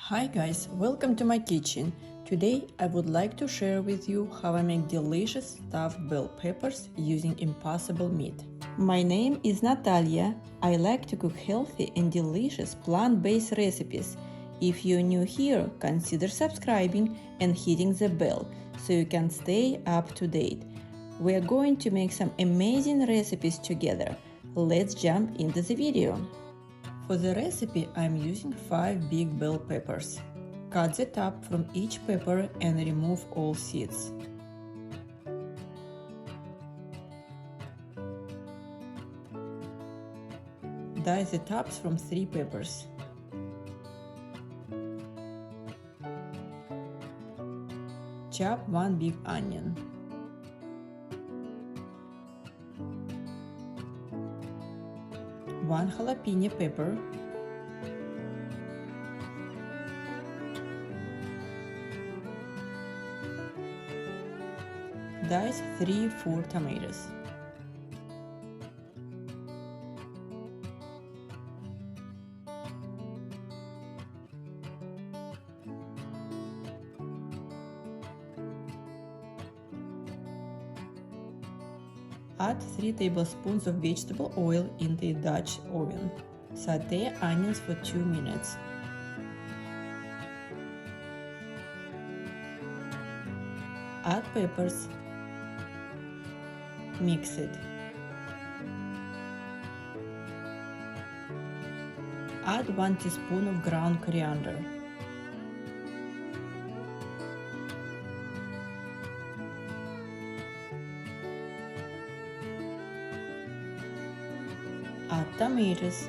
Hi guys, welcome to my kitchen. Today I would like to share with you how I make delicious stuffed bell peppers using impossible meat. My name is Natalya. I like to cook healthy and delicious plant-based recipes. If you're new here, consider subscribing and hitting the bell so you can stay up to date. We are going to make some amazing recipes together. Let's jump into the video. For the recipe, I'm using 5 big bell peppers. Cut the top from each pepper and remove all seeds. Dice the tops from 3 peppers. Chop 1 big onion. One jalapeno pepper, dice 3-4 tomatoes, add 3 tablespoons of vegetable oil in the Dutch oven. Sauté onions for 2 minutes. Add peppers. Mix it. Add 1 teaspoon of ground coriander. Add tomatoes.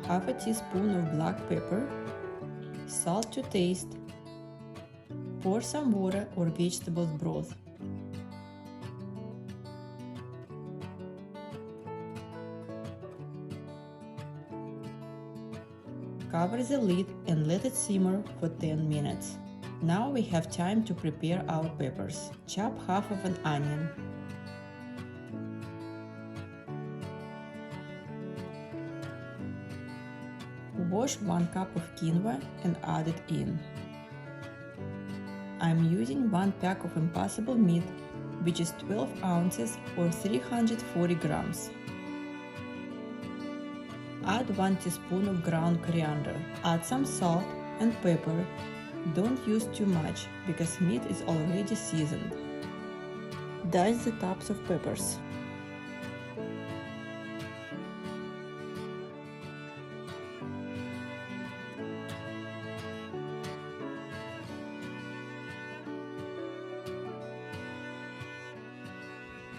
Half a teaspoon of black pepper, salt to taste. Pour some water or vegetables broth. Cover the lid and let it simmer for 10 minutes. Now we have time to prepare our peppers. Chop half of an onion. Wash 1 cup of quinoa and add it in. I'm using 1 pack of impossible meat, which is 12 ounces or 340 grams. Add 1 teaspoon of ground coriander. Add some salt and pepper. Don't use too much because meat is already seasoned. Dice the tops of peppers.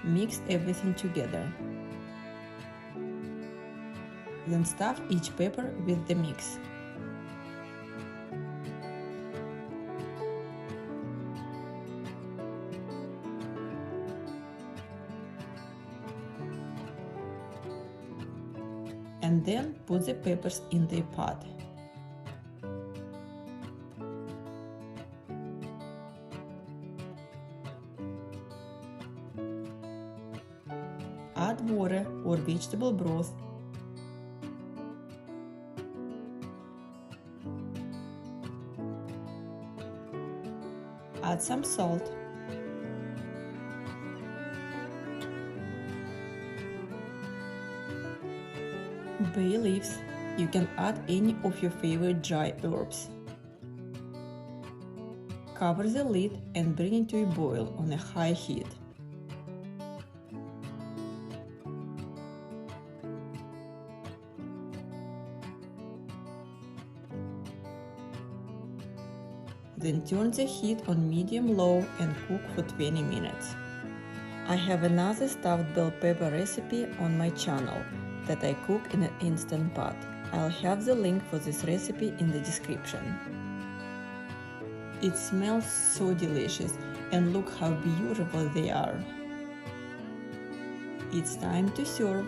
Mix everything together. Then stuff each pepper with the mix. And then put the peppers in the pot. Add water or vegetable broth. Add some salt. Bay leaves. You can add any of your favorite dry herbs. Cover the lid and bring it to a boil on a high heat. Then turn the heat on medium-low and cook for 20 minutes. I have another stuffed bell pepper recipe on my channel that I cook in an instant pot. I'll have the link for this recipe in the description. It smells so delicious and look how beautiful they are. It's time to serve.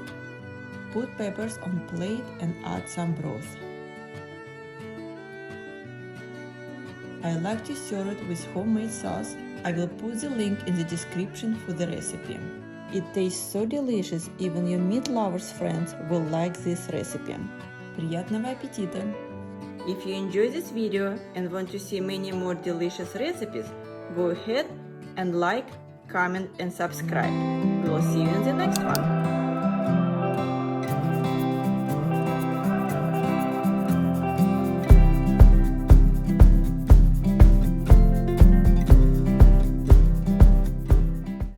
Put peppers on plate and add some broth. I like to serve it with homemade sauce. I will put the link in the description for the recipe. It tastes so delicious, even your meat lovers friends will like this recipe. Приятного аппетита! If you enjoyed this video and want to see many more delicious recipes, go ahead and like, comment and subscribe. We will see you in the next one.